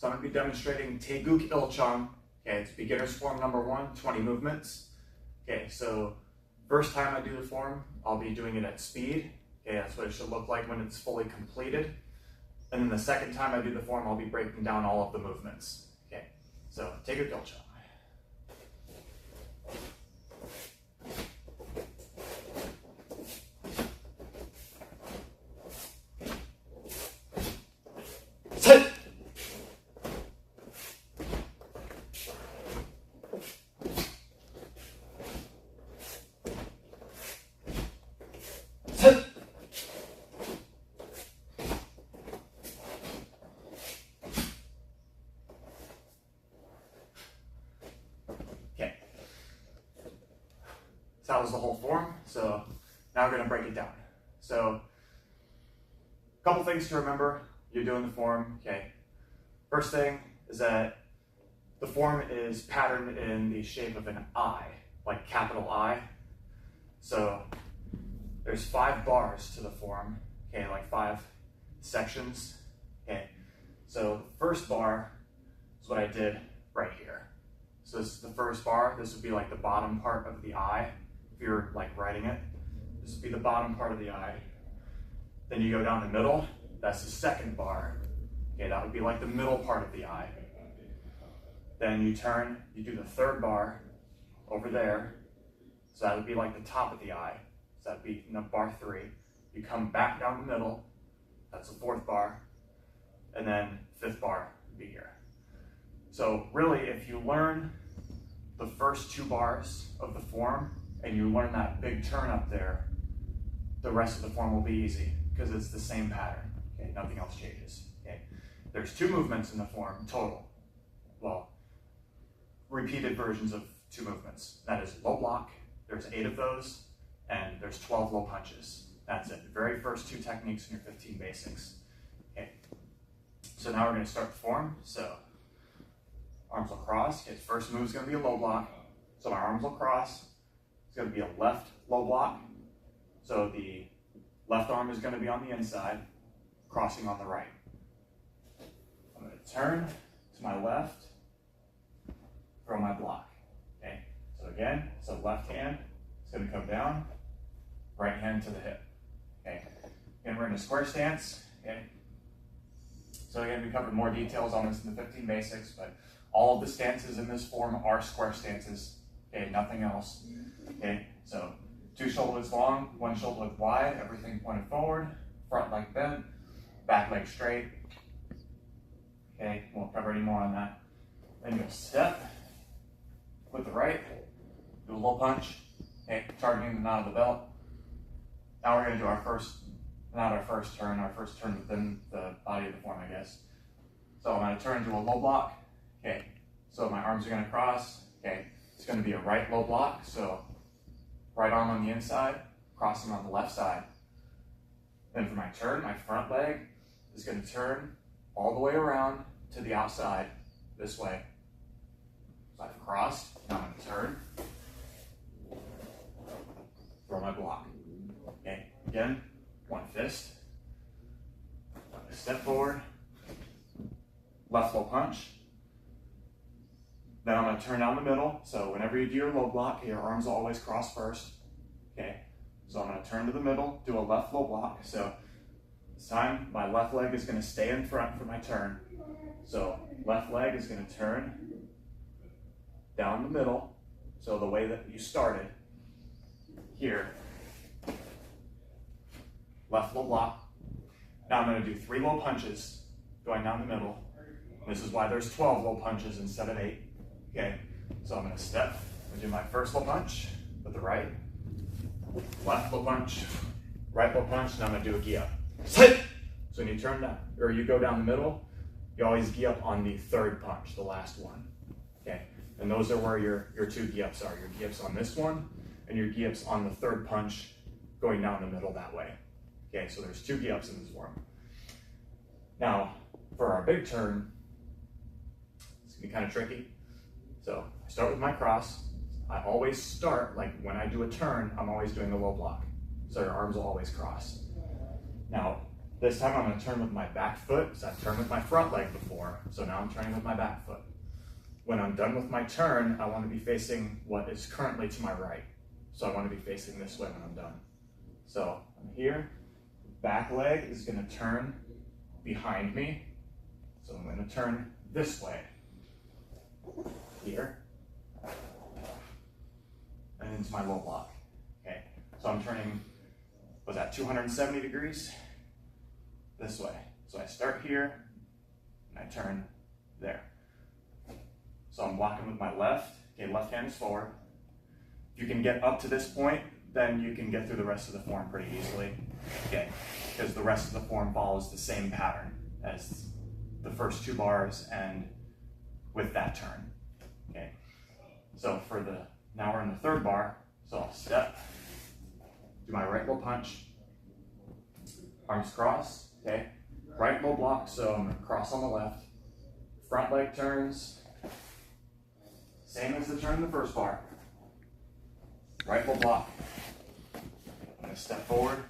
So I'm going to be demonstrating Tae Geuk Chong. Okay, it's beginner's form number 1, 20 movements. Okay, so first time I do the form, I'll be doing it at speed. Okay, that's what it should look like when it's fully completed. And then the second time I do the form, I'll be breaking down all of the movements. Okay, so Tae Geuk Chong. Sit! Sit! Okay. So that was the whole form. So now we're going to break it down. So a couple things to remember. You're doing the form, okay. First thing is that the form is patterned in the shape of an I, like capital I. So there's 5 bars to the form, okay, like 5 sections, okay. So the first bar is what I did right here. So this is the first bar. This would be like the bottom part of the I, if you're like writing it. This would be the bottom part of the I. Then you go down the middle. That's the second bar. Okay, that would be like the middle part of the I. Then you turn, you do the third bar over there. So that would be like the top of the I. So that would be bar 3. You come back down the middle. That's the 4th bar. And then 5th bar would be here. So really, if you learn the first 2 bars of the form and you learn that big turn up there, the rest of the form will be easy because it's the same pattern. Okay, nothing else changes. Okay, there's 2 movements in the form total. Well, repeated versions of 2 movements. That is low block. There's 8 of those, and there's 12 low punches. That's it. The very first 2 techniques in your 15 basics. Okay. So now we're going to start the form. So arms will cross. Okay, first move is going to be a low block. So my arms will cross. It's going to be a left low block. So the left arm is going to be on the inside, crossing on the right. I'm going to turn to my left, throw my block. Okay, so again, so left hand is going to come down, right hand to the hip. Okay, again, we're in a square stance. Okay, so again, we covered more details on this in the 15 basics, but all of the stances in this form are square stances. Okay, nothing else. Okay, so 2 shoulders long, 1 shoulder width wide, everything pointed forward, front leg bent, back leg straight. Okay, won't cover any more on that. Then you'll step with the right, do a low punch, okay, targeting the knot of the belt. Now we're going to do our first turn within the body of the form, I guess. So I'm going to turn into a low block. Okay, so my arms are going to cross. Okay, it's going to be a right low block, so right arm on the inside, crossing on the left side. Then for my turn, my front leg is going to turn all the way around to the outside this way. So I've crossed, now I'm going to turn, throw my block. Okay, again, 1 fist, I'm going to step forward, left low punch. Then I'm going to turn down the middle. So whenever you do your low block, your arms will always cross first. Okay, so I'm going to turn to the middle, do a left low block. So this time, my left leg is going to stay in front for my turn. So left leg is going to turn down the middle. So the way that you started here. Left low block. Now I'm going to do 3 low punches going down the middle. This is why there's 12 low punches instead of 8. Okay, so I'm going to step and do my first low punch with the right, left low punch, right low punch, and I'm going to do a gi up. Sit! So when you turn down, or you go down the middle, you always gi up on the 3rd punch, the last one. Okay, and those are where your 2 gi ups are. Your gi ups on this one, and your gi ups on the 3rd punch going down the middle that way. Okay, so there's 2 gi ups in this form. Now, for our big turn, it's going to be kind of tricky. So I start with my cross. I always start, like when I do a turn, I'm always doing the low block. So your arms will always cross. Now, This time I'm going to turn with my back foot, because I've turned with my front leg before, so now I'm turning with my back foot. When I'm done with my turn, I want to be facing what is currently to my right. So I want to be facing this way when I'm done. So I'm here, back leg is going to turn behind me, so I'm going to turn this way, here, and into my low block. Okay, so I'm turning, was that 270 degrees? This way. So I start here, and I turn there. So I'm blocking with my left. Okay, left hand is forward. If you can get up to this point, then you can get through the rest of the form pretty easily. Okay, because the rest of the form follows the same pattern as the first 2 bars and with that turn. Okay, so now we're in the 3rd bar. So I'll step, do my right low punch, arms cross. Okay, right low block, so I'm going to cross on the left. Front leg turns, same as the turn in the 1st bar. Right low block. I'm going to step forward,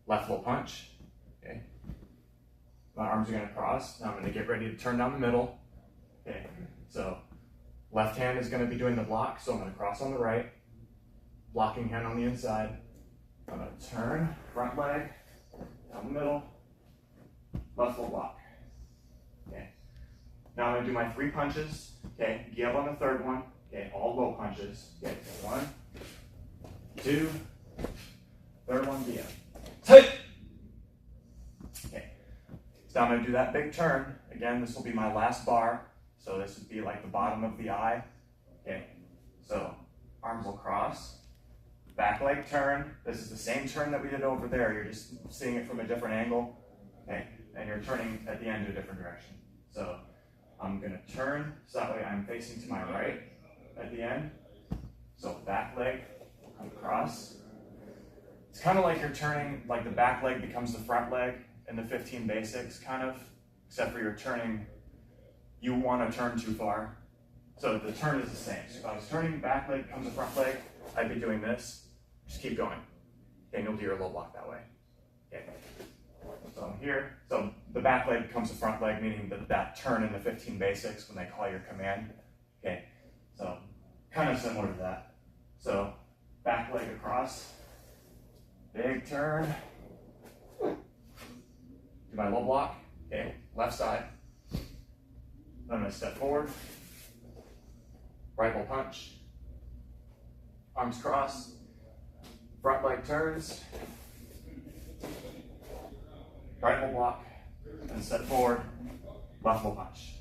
left low punch. Okay, my arms are going to cross. Now I'm going to get ready to turn down the middle. Okay, so left hand is going to be doing the block, so I'm going to cross on the right, blocking hand on the inside. I'm going to turn, front leg, down the middle, left low block. Okay. Now I'm going to do my 3 punches. Okay, give on the 3rd one. Okay, all low punches. Okay, so 1, 2, 3rd one, give. Okay, so I'm going to do that big turn. Again, this will be my last bar. So this would be like the bottom of the eye. Okay, so arms will cross. Back leg turn. This is the same turn that we did over there. You're just seeing it from a different angle. Okay, and you're turning at the end to a different direction. So I'm going to turn so that way I'm facing to my right at the end. So back leg will come across. It's kind of like you're turning, like the back leg becomes the front leg in the 15 basics, kind of, except for you're turning, you want to turn too far. So the turn is the same. So if I was turning, back leg comes the front leg, I'd be doing this. Just keep going. Okay, and you'll do your low block that way. Okay. So I'm here. So the back leg becomes the front leg, meaning that turn in the 15 basics when they call your command. Okay. So kind of similar to that. So back leg across. Big turn. Do my low block. Okay. Left side. I'm going to step forward. Right low punch. Arms crossed. Front leg turns. Right low block. And step forward. Left low punch.